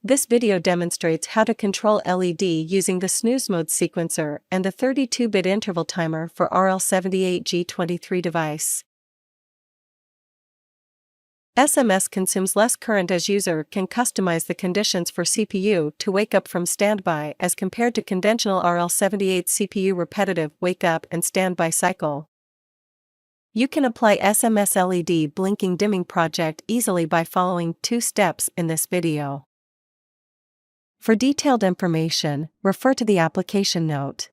This video demonstrates how to control LED using the SNOOZE mode sequencer and the 32-bit interval timer for RL78G23 device. SMS consumes less current as user can customize the conditions for CPU to wake up from standby as compared to conventional RL78 CPU repetitive wake up and standby cycle. You can apply SMS LED blinking dimming project easily by following 2 steps in this video. For detailed information, refer to the application note.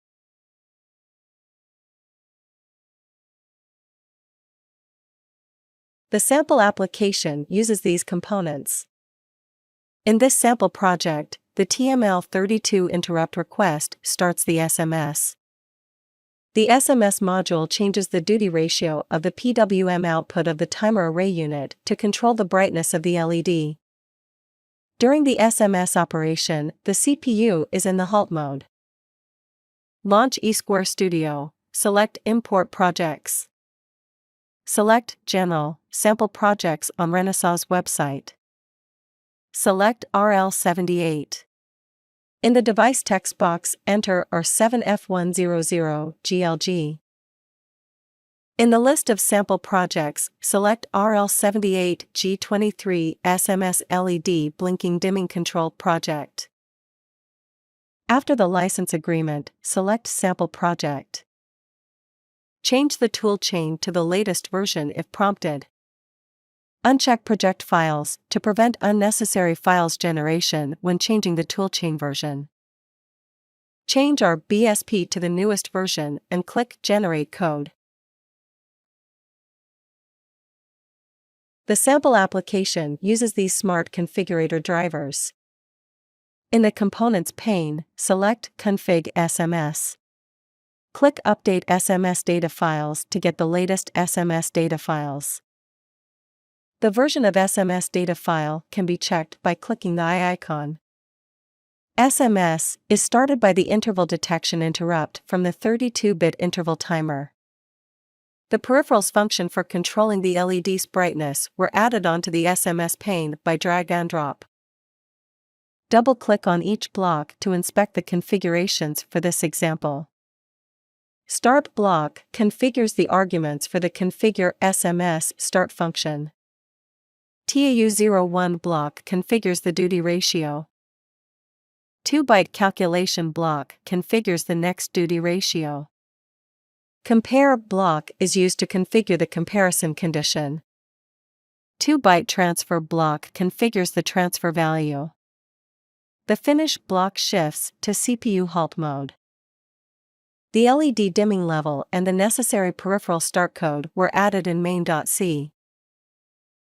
The sample application uses these components. In this sample project, the TML32 interrupt request starts the SMS. The SMS module changes the duty ratio of the PWM output of the timer array unit to control the brightness of the LED. During the SMS operation, the CPU is in the halt mode. Launch eSquare Studio, select Import Projects. Select General, Sample Projects on Renesas website. Select RL78. In the device text box, enter R7F100 GLG. In the list of sample projects, select RL78G23 SMS LED Blinking Dimming Control project. After the license agreement, select Sample Project. Change the toolchain to the latest version if prompted. Uncheck Project Files to prevent unnecessary files generation when changing the toolchain version. Change our BSP to the newest version and click Generate Code. The sample application uses these smart configurator drivers. In the Components pane, select Config SMS. Click Update SMS data files to get the latest SMS data files. The version of SMS data file can be checked by clicking the eye icon. SMS is started by the interval detection interrupt from the 32-bit interval timer. The peripherals function for controlling the LED's brightness were added onto the SMS pane by drag and drop. Double-click on each block to inspect the configurations for this example. Start block configures the arguments for the Configure SMS Start function. TAU01 block configures the duty ratio. 2-byte calculation block configures the next duty ratio. Compare block is used to configure the comparison condition. 2-byte transfer block configures the transfer value. The finish block shifts to CPU halt mode. The LED dimming level and the necessary peripheral start code were added in main.c.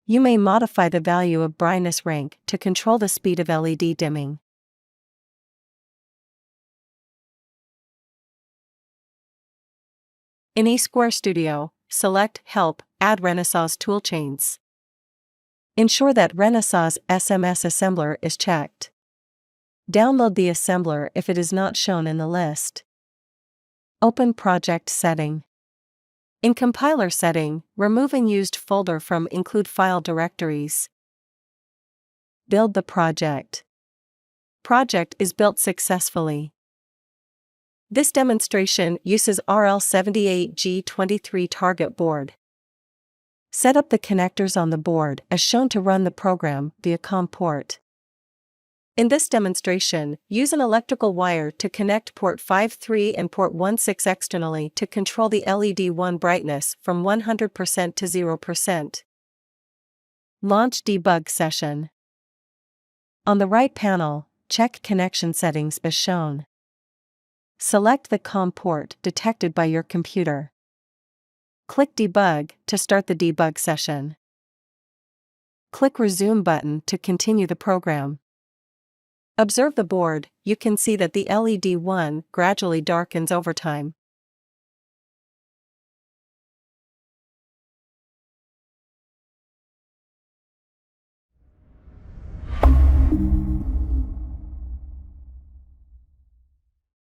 You may modify the value of brightness rank to control the speed of LED dimming. In eSquare Studio, select Help, Add Renesas toolchains. Ensure that Renesas SMS Assembler is checked. Download the assembler if it is not shown in the list. Open Project Setting. In Compiler Setting, remove unused folder from Include File Directories. Build the project. Project is built successfully. This demonstration uses RL78G23 target board. Set up the connectors on the board as shown to run the program via COM port. In this demonstration, use an electrical wire to connect port 5.3 and port 1.6 externally to control the LED 1 brightness from 100% to 0%. Launch debug session. On the right panel, check connection settings as shown. Select the COM port detected by your computer. Click Debug to start the debug session. Click Resume button to continue the program. Observe the board, you can see that the LED 1 gradually darkens over time.